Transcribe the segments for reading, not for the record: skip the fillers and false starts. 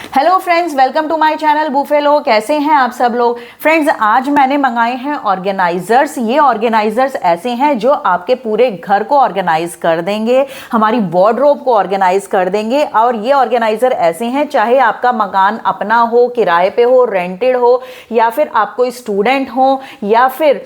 Hello friends, welcome to my channel buffalo. कैसे हैं आप सब लोग। फ्रेंड्स, आज मैंने मंगाए हैं ऑर्गेनाइजर्स। ये ऑर्गेनाइजर्स ऐसे हैं जो आपके पूरे घर को ऑर्गेनाइज कर देंगे, हमारी वार्डरोब को ऑर्गेनाइज कर देंगे। और ये ऑर्गेनाइजर ऐसे हैं, चाहे आपका मकान अपना हो, किराए पे हो, रेंटेड हो, या फिर आप कोई स्टूडेंट हो, या फिर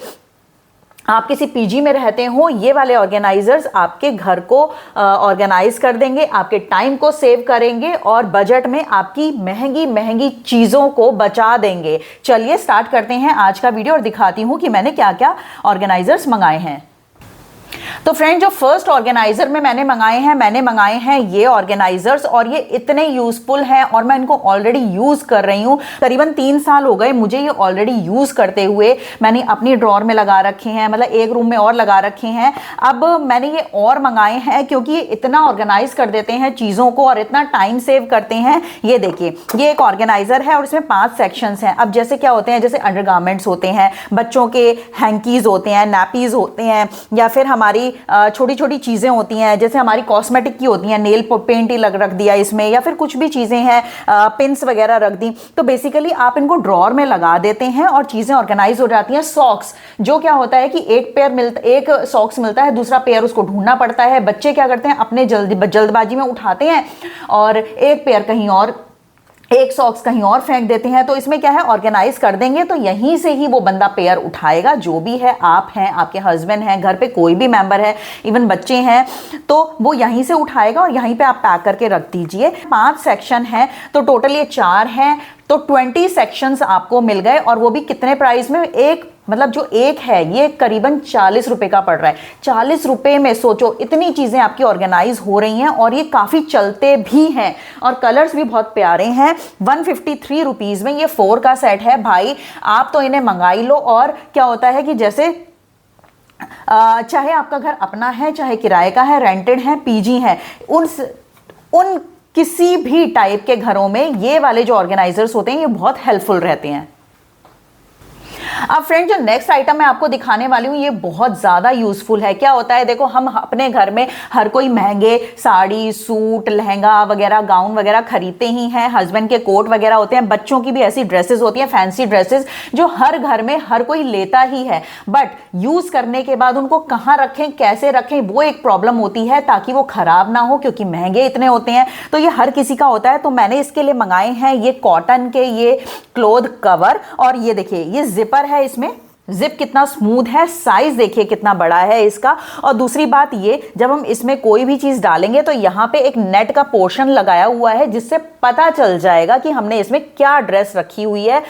आप किसी पीजी में रहते हो, ये वाले ऑर्गेनाइजर्स आपके घर को ऑर्गेनाइज कर देंगे, आपके टाइम को सेव करेंगे और बजट में आपकी महंगी महंगी चीज़ों को बचा देंगे। चलिए स्टार्ट करते हैं आज का वीडियो और दिखाती हूँ कि मैंने क्या क्या ऑर्गेनाइजर्स मंगाए हैं। तो फ्रेंड, जो फर्स्ट ऑर्गेनाइजर में मैंने मंगाए हैं ये ऑर्गेनाइजर्स, और ये इतने यूजफुल हैं और मैं इनको ऑलरेडी यूज कर रही हूँ। करीबन 3 साल हो गए मुझे ये ऑलरेडी यूज करते हुए। मैंने अपनी ड्रॉर में लगा रखे हैं, मतलब एक रूम में और लगा रखे हैं। अब मैंने ये और मंगाए हैं क्योंकि ये इतना ऑर्गेनाइज कर देते हैं चीज़ों को और इतना टाइम सेव करते हैं। ये देखिए, ये एक ऑर्गेनाइजर है और इसमें 5 सेक्शंस हैं। अब जैसे क्या होते हैं, जैसे अंडरगारमेंट्स होते हैं, बच्चों के हैंकीज होते हैं, नैपीज होते हैं, या फिर हमारी छोटी छोटी चीज़ें होती हैं, जैसे हमारी कॉस्मेटिक की होती हैं, नेल पेंट ही रख दिया इसमें, या फिर कुछ भी चीज़ें हैं, पिन्स वगैरह रख दी। तो बेसिकली आप इनको ड्रॉर में लगा देते हैं और चीज़ें ऑर्गेनाइज हो जाती हैं। सॉक्स, जो क्या होता है कि एक सॉक्स मिलता है, दूसरा पेयर उसको ढूंढना पड़ता है। बच्चे क्या करते हैं, अपने जल्दबाजी में उठाते हैं और एक पेयर कहीं और, एक सॉक्स कहीं और फेंक देते हैं। तो इसमें क्या है, ऑर्गेनाइज कर देंगे तो यहीं से ही वो बंदा पेयर उठाएगा, जो भी है, आप हैं, आपके हस्बैंड हैं, घर पे कोई भी मेंबर है, इवन बच्चे हैं, तो वो यहीं से उठाएगा और यहीं पे आप पैक करके रख दीजिए। 5 सेक्शन है तो टोटल ये 4 हैं, तो 20 सेक्शंस आपको मिल गए। और वो भी कितने प्राइस में, एक मतलब जो एक है ये करीबन 40 रुपए का पड़ रहा है। 40 रुपए में सोचो, इतनी चीजें आपकी ऑर्गेनाइज हो रही हैं और ये काफी चलते भी हैं और कलर्स भी बहुत प्यारे हैं। 153 रुपीज में ये 4 का सेट है। भाई आप तो इन्हें मंगाई लो। और क्या होता है कि जैसे चाहे आपका घर अपना है, चाहे किराए का है, रेंटेड है, पीजी है, उन किसी भी टाइप के घरों में ये वाले जो ऑर्गेनाइजर्स होते हैं ये बहुत हेल्पफुल रहते हैं। अब फ्रेंड, जो नेक्स्ट आइटम मैं आपको दिखाने वाली हूँ ये बहुत ज़्यादा यूजफुल है। क्या होता है, देखो, हम अपने घर में हर कोई महंगे साड़ी, सूट, लहंगा वगैरह, गाउन वगैरह खरीदते ही हैं। हस्बैंड के कोट वगैरह होते हैं, बच्चों की भी ऐसी ड्रेसेस होती हैं, फैंसी ड्रेसेस, जो हर घर में हर कोई लेता ही है। बट यूज करने के बाद उनको कहाँ रखें, कैसे रखें, वो एक प्रॉब्लम होती है, ताकि वो खराब ना हो, क्योंकि महंगे इतने होते हैं। तो ये हर किसी का होता है। तो मैंने इसके लिए मंगाए हैं ये कॉटन के ये क्लोथ कवर। और ये देखिए, ये जिपर है, इसमें जिप कितना स्मूथ है, साइज देखिए कितना बड़ा है इसका। और दूसरी बात ये, जब हम इसमें कोई भी चीज डालेंगे तो यहाँ पे एक नेट का पोर्शन लगाया हुआ है, जिससे पता चल जाएगा कि हमने इसमें क्या ड्रेस रखी हुई है।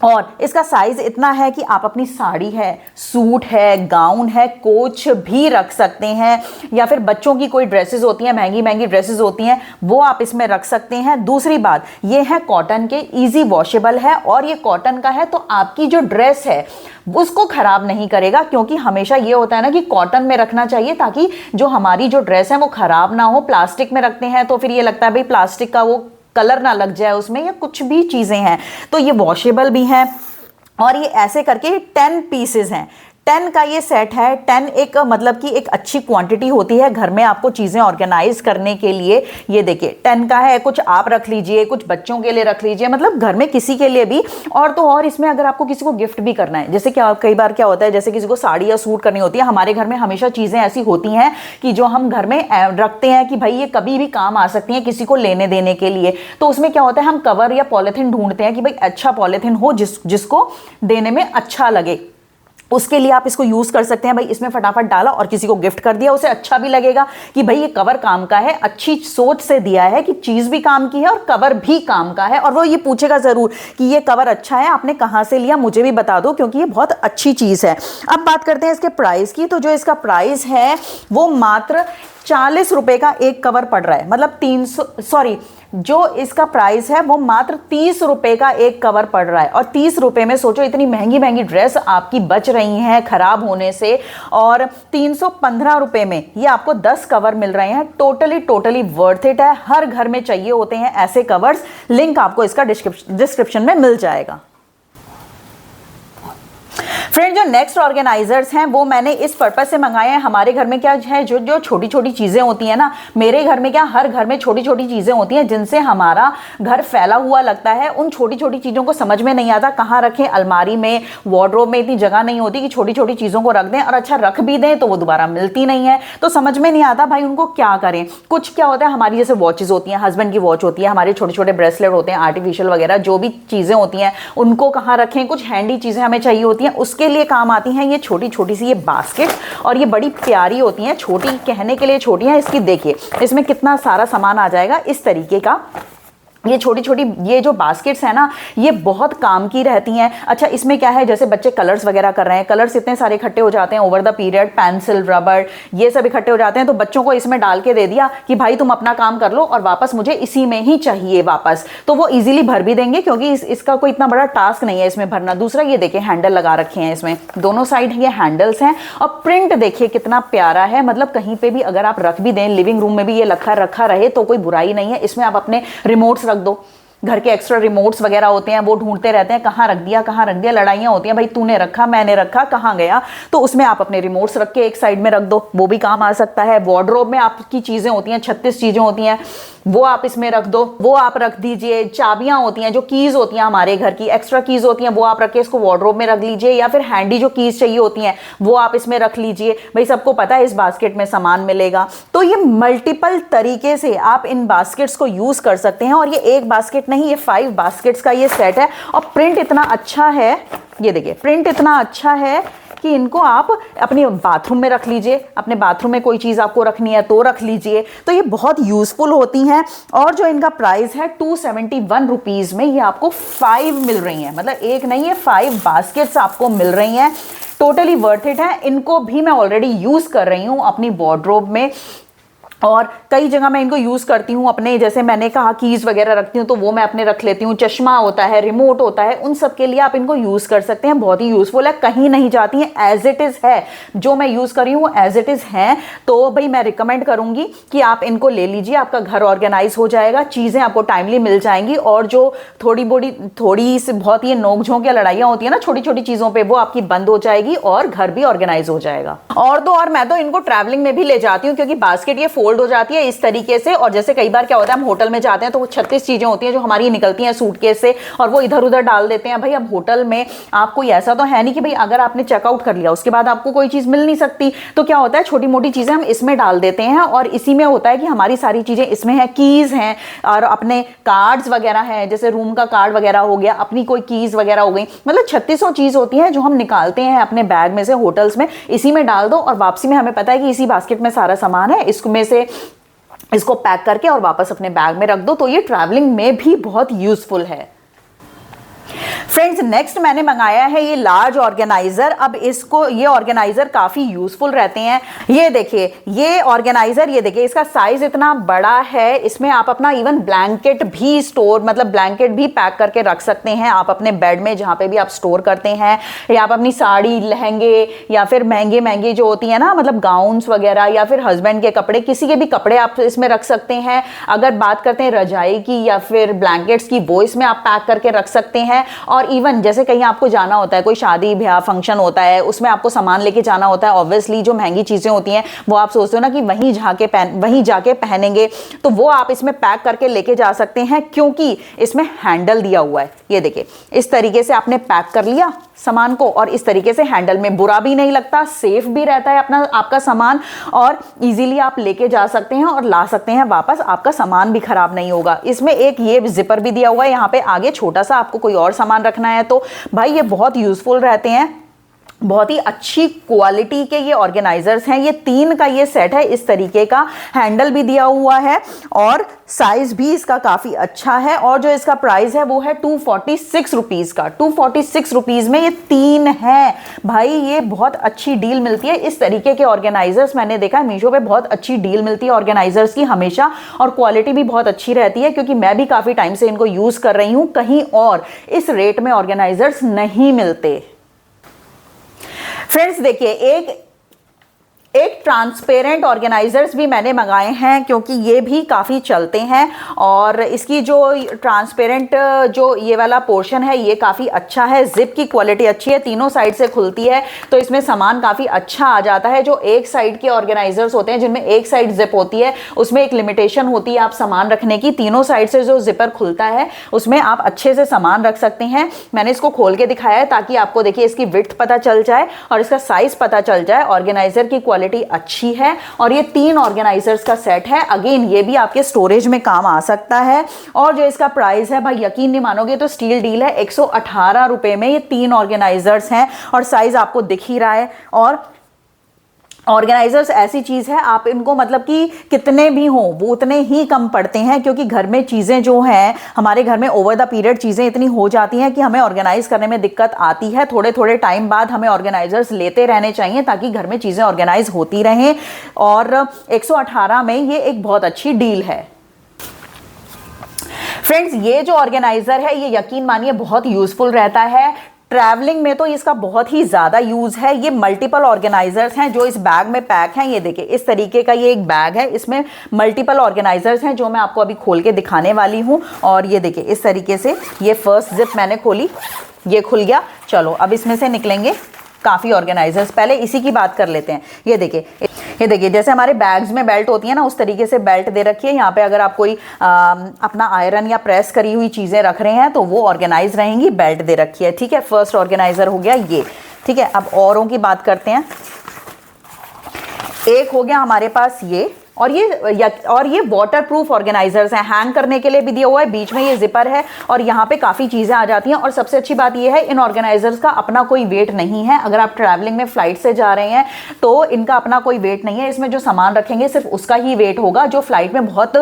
और इसका साइज इतना है कि आप अपनी साड़ी है, सूट है, गाउन है, कुछ भी रख सकते हैं, या फिर बच्चों की कोई ड्रेसेस होती हैं, महंगी महंगी ड्रेसेस होती हैं, वो आप इसमें रख सकते हैं। दूसरी बात, ये है कॉटन के, इजी वॉशेबल है, और ये कॉटन का है तो आपकी जो ड्रेस है उसको खराब नहीं करेगा। क्योंकि हमेशा ये होता है ना कि कॉटन में रखना चाहिए ताकि जो हमारी जो ड्रेस है वो खराब ना हो। प्लास्टिक में रखते हैं तो फिर ये लगता है भाई प्लास्टिक का वो कलर ना लग जाए उसमें, या कुछ भी चीजें हैं। तो ये वॉशेबल भी हैं। और ये ऐसे करके 10 पीसेस हैं, 10 का ये सेट है। 10 एक मतलब कि एक अच्छी क्वांटिटी होती है घर में आपको चीज़ें ऑर्गेनाइज करने के लिए। ये देखिए 10 का है, कुछ आप रख लीजिए, कुछ बच्चों के लिए रख लीजिए, मतलब घर में किसी के लिए भी। और तो और इसमें अगर आपको किसी को गिफ्ट भी करना है, जैसे क्या कई बार क्या होता है, जैसे किसी को साड़ी या सूट करनी होती है, हमारे घर में हमेशा चीज़ें ऐसी होती हैं कि जो हम घर में रखते हैं कि भाई ये कभी भी काम आ सकती हैं किसी को लेने देने के लिए। तो उसमें क्या होता है, हम कवर या पॉलिथीन ढूंढते हैं कि भाई अच्छा पॉलिथीन हो जिसको देने में अच्छा लगे। उसके लिए आप इसको यूज कर सकते हैं। भाई इसमें फटाफट डाला और किसी को गिफ्ट कर दिया, उसे अच्छा भी लगेगा कि भाई ये कवर काम का है, अच्छी सोच से दिया है कि चीज भी काम की है और कवर भी काम का है। और वो ये पूछेगा जरूर कि ये कवर अच्छा है, आपने कहां से लिया, मुझे भी बता दो, क्योंकि ये बहुत अच्छी चीज है। अब बात करते हैं इसके प्राइस की। तो जो इसका प्राइस है वो मात्र 40 रुपए का एक कवर पड़ रहा है, मतलब 300, जो इसका प्राइस है वो मात्र 30 रुपए का एक कवर पड़ रहा है। और 30 रुपए में सोचो, इतनी महंगी महंगी ड्रेस आपकी बच रही हैं खराब होने से। और 315 रुपए में ये आपको 10 कवर मिल रहे हैं। टोटली वर्थ इट है। हर घर में चाहिए होते हैं ऐसे कवर्स। लिंक आपको इसका डिस्क्रिप्शन में मिल जाएगा। फ्रेंड जो नेक्स्ट ऑर्गेनाइजर्स हैं वो मैंने इस पर्पस से मंगाए हैं, हमारे घर में क्या है जो जो छोटी छोटी चीजें होती हैं ना, मेरे घर में क्या हर घर में छोटी छोटी चीजें होती हैं जिनसे हमारा घर फैला हुआ लगता है। उन छोटी छोटी चीजों को समझ में नहीं आता कहाँ रखें, अलमारी में, वार्डरोब में इतनी जगह नहीं होती कि छोटी छोटी चीजों को रख दें, और अच्छा रख भी दें तो वो दोबारा मिलती नहीं है, तो समझ में नहीं आता भाई उनको क्या करें। कुछ क्या होता है, हमारी जैसे वॉचेस होती हैं, हस्बैंड की वॉच होती है, हमारे छोटे छोटे ब्रेसलेट होते हैं आर्टिफिशियल वगैरह, जो भी चीजें होती हैं उनको कहाँ रखें, कुछ हैंडी चीजें हमें चाहिए होती हैं, उसके लिए काम आती हैं ये छोटी छोटी सी ये बास्केट। और ये बड़ी प्यारी होती हैं, छोटी कहने के लिए छोटी हैं, इसकी देखिए इसमें कितना सारा सामान आ जाएगा इस तरीके का। ये छोटी छोटी ये जो बास्केट्स है ना ये बहुत काम की रहती हैं। अच्छा इसमें क्या है, जैसे बच्चे कलर्स वगैरह कर रहे हैं, कलर्स इतने सारे इकट्ठे हो जाते हैं over the period, pencil, rubber, ये सब इकट्ठे हो जाते हैं, तो बच्चों को इसमें डाल के दे दिया कि भाई तुम अपना काम कर लो और वापस मुझे इसी में ही चाहिए वापस, तो वो इजीली भर भी देंगे क्योंकि इसका कोई इतना बड़ा टास्क नहीं है इसमें भरना। दूसरा ये देखिए हैंडल लगा रखे हैं, इसमें दोनों साइड ये हैंडल्स हैं, और प्रिंट देखिए कितना प्यारा है, मतलब कहीं पे भी अगर आप रख भी दें, लिविंग रूम में भी ये रखा रहे तो कोई बुराई नहीं है। इसमें आप अपने रिमोट्स रख दो, घर के एक्स्ट्रा रिमोट्स वगैरह होते हैं वो ढूंढते रहते हैं कहाँ रख दिया, लड़ाइयाँ होती हैं भाई तूने रखा मैंने रखा कहाँ गया, तो उसमें आप अपने रिमोट्स रख के एक साइड में रख दो, वो भी काम आ सकता है। वार्डरोब में आपकी चीज़ें होती हैं, 36 चीज़ें होती हैं, वो आप इसमें रख दो, वो आप रख दीजिए। चाबियां होती हैं, जो कीज होती हैं हमारे घर की एक्स्ट्रा कीज होती हैं, वो आप रख के इसको वार्डरोब में रख लीजिए, या फिर हैंडी जो कीज चाहिए होती हैं वो आप इसमें रख लीजिए। भाई सबको पता है इस बास्केट में सामान मिलेगा, तो ये मल्टीपल तरीके से आप इन बास्केट्स को यूज कर सकते हैं। और ये एक बास्केट नहीं, ये 5 बास्केट्स का ये सेट है, और प्रिंट इतना अच्छा है, ये देखिए प्रिंट इतना अच्छा है कि इनको आप अपने बाथरूम में रख लीजिए, अपने बाथरूम में कोई चीज़ आपको रखनी है तो रख लीजिए, तो ये बहुत यूज़फुल होती हैं। और जो इनका प्राइस है 271 रुपीज़ में ये आपको 5 मिल रही हैं, मतलब एक नहीं है 5 बास्केट्स आपको मिल रही हैं, टोटली वर्थ इट है। इनको भी मैं ऑलरेडी यूज़ कर रही हूँ अपनी वार्डरोब में, और कई जगह मैं इनको यूज़ करती हूँ अपने, जैसे मैंने कहा कीज़ वगैरह रखती हूँ तो वो मैं अपने रख लेती हूँ, चश्मा होता है, रिमोट होता है, उन सब के लिए आप इनको यूज़ कर सकते हैं, बहुत ही यूज़फुल है, कहीं नहीं जाती हैं, एज इट इज़ है जो मैं यूज़ कर रही हूँ एज इट इज़ है। तो भाई मैं रिकमेंड करूँगी कि आप इनको ले लीजिए, आपका घर ऑर्गेनाइज हो जाएगा, चीज़ें आपको टाइमली मिल जाएंगी, और जो थोड़ी सी बहुत ही नोक झोंक या लड़ाइयाँ होती है ना छोटी छोटी चीज़ों पर, वो आपकी बंद हो जाएगी और घर भी ऑर्गेनाइज हो जाएगा। और मैं तो इनको ट्रैवलिंग में भी ले जाती हूँ क्योंकि बास्केट ये फोल्ड हो जाती है इस तरीके से। और जैसे कई बार क्या होता है हम होटल में जाते हैं तो वो 36 चीजें होती हैं जो हमारी निकलती हैं सूटकेस से, और वो इधर उधर डाल देते हैं। भाई अब होटल में आपको ऐसा तो है नहीं कि भाई अगर आपने चेकआउट कर लिया उसके बाद आपको कोई चीज मिल नहीं सकती, तो क्या होता है छोटी मोटी चीजें हम इसमें डाल देते हैं, और इसी में होता है कि हमारी सारी चीजें इसमें है, कीज हैं और अपने कार्ड्स वगैरह हैं, जैसे रूम का कार्ड वगैरह हो गया, अपनी कोई कीज वगैरह हो गई, मतलब 3600 चीज होती है जो हम निकालते हैं अपने बैग में से होटल्स में, इसी में डाल दो और वापसी में हमें पता है कि इसी बास्केट में सारा सामान है, इसमें से इसको पैक करके और वापस अपने बैग में रख दो, तो ये ट्रैवलिंग में भी बहुत यूजफुल है। फ्रेंड्स नेक्स्ट मैंने मंगाया है ये लार्ज ऑर्गेनाइजर। अब इसको ये ऑर्गेनाइजर काफी यूजफुल रहते हैं। ये देखिए ये ऑर्गेनाइजर, ये देखिए इसका साइज इतना बड़ा है, इसमें आप अपना इवन ब्लैंकेट भी स्टोर, मतलब ब्लैंकेट भी पैक करके रख सकते हैं आप अपने बेड में जहां पे भी आप स्टोर करते हैं, या आप अपनी साड़ी, लहंगे, या फिर महंगे महंगे जो होती है ना मतलब गाउन्स वगैरह, या फिर हस्बैंड के कपड़े, किसी के भी कपड़े आप इसमें रख सकते हैं। अगर बात करते हैं रजाई की या फिर ब्लैंकेट्स की, वो इसमें आप पैक करके रख सकते हैं। और इवन जैसे कहीं आपको जाना होता है, कोई शादी ब्याह फंक्शन होता है, उसमें आपको सामान लेके जाना होता है, ऑब्वियसली जो महंगी चीजें होती हैं वो आप सोचते हो ना कि वहीं जाके पहनेंगे, तो वो आप इसमें पैक करके लेके जा सकते हैं क्योंकि इसमें हैंडल दिया हुआ है। ये देखिए इस तरीके से आपने पैक कर लिया सामान को, और इस तरीके से हैंडल में बुरा भी नहीं लगता, सेफ भी रहता है आपका सामान, और इजीली आप लेके जा सकते हैं और ला सकते हैं वापस, आपका सामान भी खराब नहीं होगा। इसमें एक ये जिपर भी दिया हुआ है यहाँ पे आगे छोटा सा, आपको कोई और सामान रखना है तो भाई ये बहुत यूजफुल रहते हैं। बहुत ही अच्छी क्वालिटी के ये ऑर्गेनाइजर्स हैं। ये 3 का ये सेट है, इस तरीके का हैंडल भी दिया हुआ है और साइज भी इसका काफी अच्छा है। और जो इसका प्राइस है वो है 246 रुपीज का। 246 रुपीज में ये 3 है। भाई ये बहुत अच्छी डील मिलती है। इस तरीके के ऑर्गेनाइजर्स मैंने देखा है मीशो पे, बहुत अच्छी डील मिलती है ऑर्गेनाइजर्स की हमेशा, और क्वालिटी भी बहुत अच्छी रहती है क्योंकि मैं भी काफी टाइम से इनको यूज कर रही हूं। कहीं और इस रेट में ऑर्गेनाइजर्स नहीं मिलते। फ्रेंड्स देखिए एक ट्रांसपेरेंट ऑर्गेनाइजर्स भी मैंने मंगाए हैं क्योंकि ये भी काफ़ी चलते हैं और इसकी जो ट्रांसपेरेंट जो ये वाला पोर्शन है ये काफ़ी अच्छा है, जिप की क्वालिटी अच्छी है, तीनों साइड से खुलती है तो इसमें सामान काफ़ी अच्छा आ जाता है। जो एक साइड के ऑर्गेनाइजर्स होते हैं जिनमें एक साइड जिप होती है उसमें एक लिमिटेशन होती है आप सामान रखने की, तीनों साइड से जो जिपर खुलता है उसमें आप अच्छे से सामान रख सकते हैं। मैंने इसको खोल के दिखाया है ताकि आपको देखिए इसकी विड्थ पता चल जाए और इसका साइज पता चल जाए। ऑर्गेनाइजर की क्वालिटी अच्छी है और ये 3 ऑर्गेनाइजर्स का सेट है। अगेन ये भी आपके स्टोरेज में काम आ सकता है और जो इसका प्राइस है भाई यकीन नहीं मानोगे तो स्टील डील है, 118 रुपए में ये 3 ऑर्गेनाइजर्स हैं और साइज आपको दिख ही रहा है। और ऑर्गेनाइजर्स ऐसी चीज़ है आप इनको मतलब कि कितने भी हों वो उतने ही कम पड़ते हैं क्योंकि घर में चीज़ें जो हैं हमारे घर में ओवर द पीरियड चीज़ें इतनी हो जाती हैं कि हमें ऑर्गेनाइज करने में दिक्कत आती है। थोड़े थोड़े टाइम बाद हमें ऑर्गेनाइजर्स लेते रहने चाहिए ताकि घर में चीज़ें ऑर्गेनाइज होती रहें और 118 में ये एक बहुत अच्छी डील है। फ्रेंड्स ये जो ऑर्गेनाइजर है ये यकीन मानिए बहुत यूजफुल रहता है, ट्रैवलिंग में तो इसका बहुत ही ज़्यादा यूज़ है। ये मल्टीपल ऑर्गेनाइजर्स हैं जो इस बैग में पैक हैं, ये देखिए इस तरीके का ये एक बैग है, इसमें मल्टीपल ऑर्गेनाइजर्स हैं जो मैं आपको अभी खोल के दिखाने वाली हूँ। और ये देखिए इस तरीके से ये फर्स्ट जिप मैंने खोली, ये खुल गया। चलो अब इसमें से निकलेंगे काफ़ी ऑर्गेनाइजर्स, पहले इसी की बात कर लेते हैं। ये देखिए जैसे हमारे बैग्स में बेल्ट होती है ना उस तरीके से बेल्ट दे रखी है। यहाँ पे अगर आप कोई अपना आयरन या प्रेस करी हुई चीज़ें रख रहे हैं तो वो ऑर्गेनाइज रहेंगी, बेल्ट दे रखी है। ठीक है, फर्स्ट ऑर्गेनाइजर हो गया ये। ठीक है, अब औरों की बात करते हैं। एक हो गया हमारे पास ये और ये वाटरप्रूफ ऑर्गेनाइजर्स हैं, हैंग करने के लिए भी दिया हुआ है, बीच में ये जिपर है और यहाँ पे काफ़ी चीज़ें आ जाती हैं। और सबसे अच्छी बात ये है इन ऑर्गेनाइजर्स का अपना कोई वेट नहीं है। अगर आप ट्रैवलिंग में फ्लाइट से जा रहे हैं तो इनका अपना कोई वेट नहीं है, इसमें जो सामान रखेंगे सिर्फ उसका ही वेट होगा, जो फ्लाइट में बहुत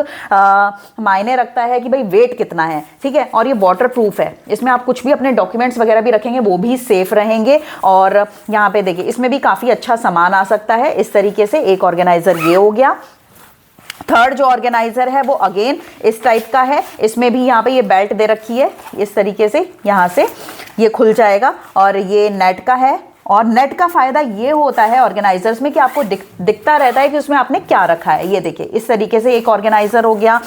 मायने रखता है कि भाई वेट कितना है। ठीक है, और ये वाटरप्रूफ है, इसमें आप कुछ भी अपने डॉक्यूमेंट्स वगैरह भी रखेंगे वो भी सेफ रहेंगे। और यहाँ पे देखिए इसमें भी काफ़ी अच्छा सामान आ सकता है। इस तरीके से एक ऑर्गेनाइजर ये हो गया। थर्ड जो ऑर्गेनाइजर है वो अगेन इस टाइप का है, इसमें भी यहाँ पे ये बेल्ट दे रखी है, इस तरीके से यहाँ से ये खुल जाएगा और ये नेट का है। और नेट का फ़ायदा ये होता है ऑर्गेनाइजर्स में कि आपको दिखता रहता है कि उसमें आपने क्या रखा है। ये देखिए इस तरीके से एक ऑर्गेनाइजर हो गया।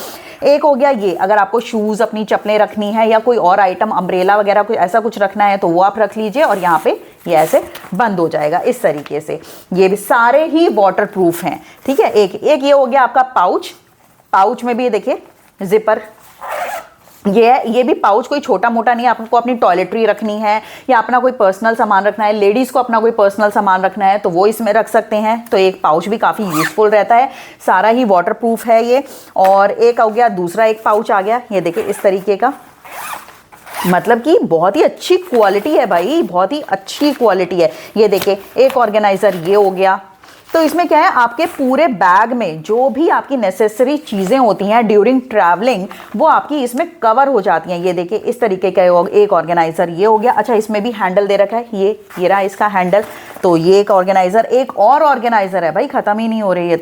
एक हो गया ये, अगर आपको शूज़ अपनी चप्पलें रखनी है या कोई और आइटम अम्ब्रेला वगैरह कुछ ऐसा कुछ रखना है तो वो आप रख लीजिए और यहाँ पे ये ऐसे बंद हो जाएगा इस तरीके से। ये भी सारे ही वाटरप्रूफ हैं। ठीक है, एक ये हो गया आपका पाउच में भी ये देखिए जिपर ये भी पाउच कोई छोटा मोटा नहीं है। आपको अपनी टॉयलेटरी रखनी है या अपना कोई पर्सनल सामान रखना है, लेडीज़ को अपना कोई पर्सनल सामान रखना है तो वो इसमें रख सकते हैं। तो एक पाउच भी काफ़ी यूज़फुल रहता है, सारा ही वाटरप्रूफ है ये। और एक हो गया दूसरा एक पाउच आ गया, ये देखिए इस तरीके का, मतलब कि बहुत ही अच्छी क्वालिटी है भाई, बहुत ही अच्छी क्वालिटी है। ये देखिए एक ऑर्गेनाइजर ये हो गया। तो इसमें क्या है आपके पूरे बैग में जो भी आपकी नेसेसरी चीज़ें होती हैं ड्यूरिंग ट्रैवलिंग वो आपकी इसमें कवर हो जाती हैं। ये देखिए इस तरीके का एक ऑर्गेनाइजर ये हो गया। अच्छा, इसमें भी हैंडल दे रखा है, ये रहा इसका हैंडल। तो ये एक ऑर्गेनाइजर, एक और ऑर्गेनाइजर है भाई, ख़त्म ही नहीं हो रही है।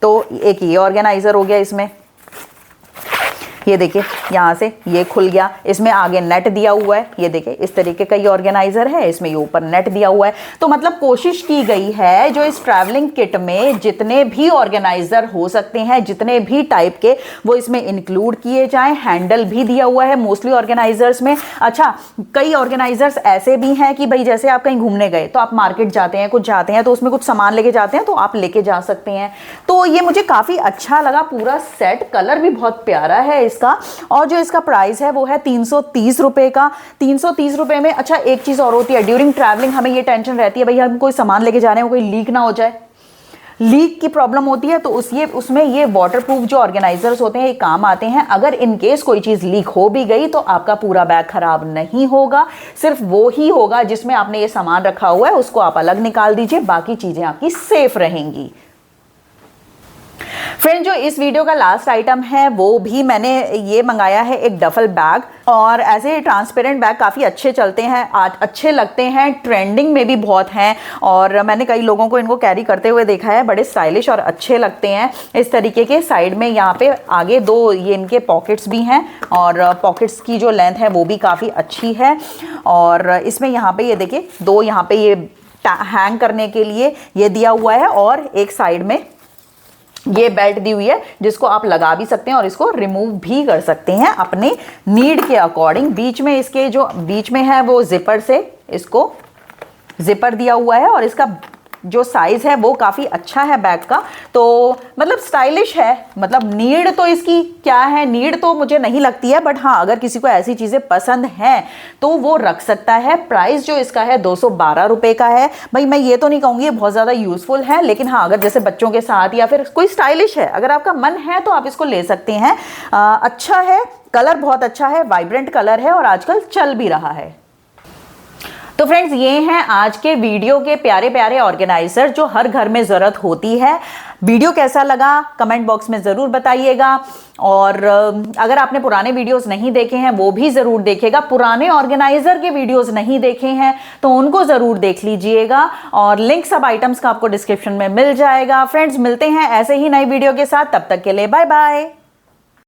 तो एक ये ऑर्गेनाइजर हो गया इसमें। ये देखिए यहाँ से ये खुल गया, इसमें आगे नेट दिया हुआ है। ये देखिए इस तरीके का ये ऑर्गेनाइजर है, इसमें ये ऊपर नेट दिया हुआ है। तो मतलब कोशिश की गई है जो इस ट्रैवलिंग किट में जितने भी ऑर्गेनाइजर हो सकते हैं, जितने भी टाइप के, वो इसमें इंक्लूड किए जाएं। हैंडल भी दिया हुआ है मोस्टली ऑर्गेनाइजर्स में। अच्छा, कई ऑर्गेनाइजर्स ऐसे भी हैं कि भाई जैसे आप कहीं घूमने गए तो आप मार्केट जाते हैं, कुछ जाते हैं तो उसमें कुछ सामान लेके जाते हैं तो आप लेके जा सकते हैं। तो ये मुझे काफ़ी अच्छा लगा पूरा सेट, कलर भी बहुत प्यारा है इसका। और जो इसका प्राइस है वो है 330 रुपए का। 330 रुपए में अच्छा एक चीज और होती है, ड्यूरिंग ट्रैवलिंग हमें ये टेंशन रहती है भाई हम कोई सामान लेके जा रहे हैं कोई लीक ना हो जाए, लीक की प्रॉब्लम होती है। तो उसमें ये वाटरप्रूफ जो ऑर्गेनाइजर्स होते हैं ये काम आते हैं। अगर इन केस कोई चीज़ लीक हो भी गई तो आपका पूरा बैग खराब नहीं होगा, सिर्फ वो ही होगा जिसमें आपने ये सामान रखा हुआ है उसको आप अलग निकाल दीजिए, बाकी चीज़ें आपकी सेफ रहेंगी। फ्रेंड, जो इस वीडियो का लास्ट आइटम है वो भी मैंने ये मंगाया है, एक डफल बैग। और ऐसे ट्रांसपेरेंट बैग काफ़ी अच्छे चलते हैं, आज अच्छे लगते हैं, ट्रेंडिंग में भी बहुत हैं और मैंने कई लोगों को इनको कैरी करते हुए देखा है, बड़े स्टाइलिश और अच्छे लगते हैं। इस तरीके के साइड में यहाँ पे आगे दो ये इनके पॉकेट्स भी हैं और पॉकेट्स की जो लेंथ है वो भी काफ़ी अच्छी है। और इसमें यहाँ पे ये देखिए दो यहाँ पे ये हैंग करने के लिए ये दिया हुआ है, और एक साइड में ये बेल्ट दी हुई है जिसको आप लगा भी सकते हैं और इसको रिमूव भी कर सकते हैं अपने नीड के अकॉर्डिंग। बीच में इसके जो बीच में है वो जिपर से इसको जिपर दिया हुआ है, और इसका जो साइज है वो काफ़ी अच्छा है बैग का, तो मतलब स्टाइलिश है। मतलब नीड तो इसकी क्या है, नीड तो मुझे नहीं लगती है, बट हाँ अगर किसी को ऐसी चीज़ें पसंद हैं तो वो रख सकता है। प्राइस जो इसका है 212 रुपये का है। भाई मैं ये तो नहीं कहूँगी ये बहुत ज़्यादा यूज़फुल है, लेकिन हाँ अगर जैसे बच्चों के साथ या फिर कोई स्टाइलिश है, अगर आपका मन है तो आप इसको ले सकते हैं। अच्छा है, कलर बहुत अच्छा है, वाइब्रेंट कलर है और आजकल चल भी रहा है। तो फ्रेंड्स ये हैं आज के वीडियो के प्यारे प्यारे ऑर्गेनाइजर जो हर घर में ज़रूरत होती है। वीडियो कैसा लगा कमेंट बॉक्स में ज़रूर बताइएगा, और अगर आपने पुराने वीडियोस नहीं देखे हैं वो भी ज़रूर देखेगा। पुराने ऑर्गेनाइजर के वीडियोस नहीं देखे हैं तो उनको ज़रूर देख लीजिएगा, और लिंक सब आइटम्स का आपको डिस्क्रिप्शन में मिल जाएगा। फ्रेंड्स मिलते हैं ऐसे ही नई वीडियो के साथ, तब तक के लिए बाय बाय।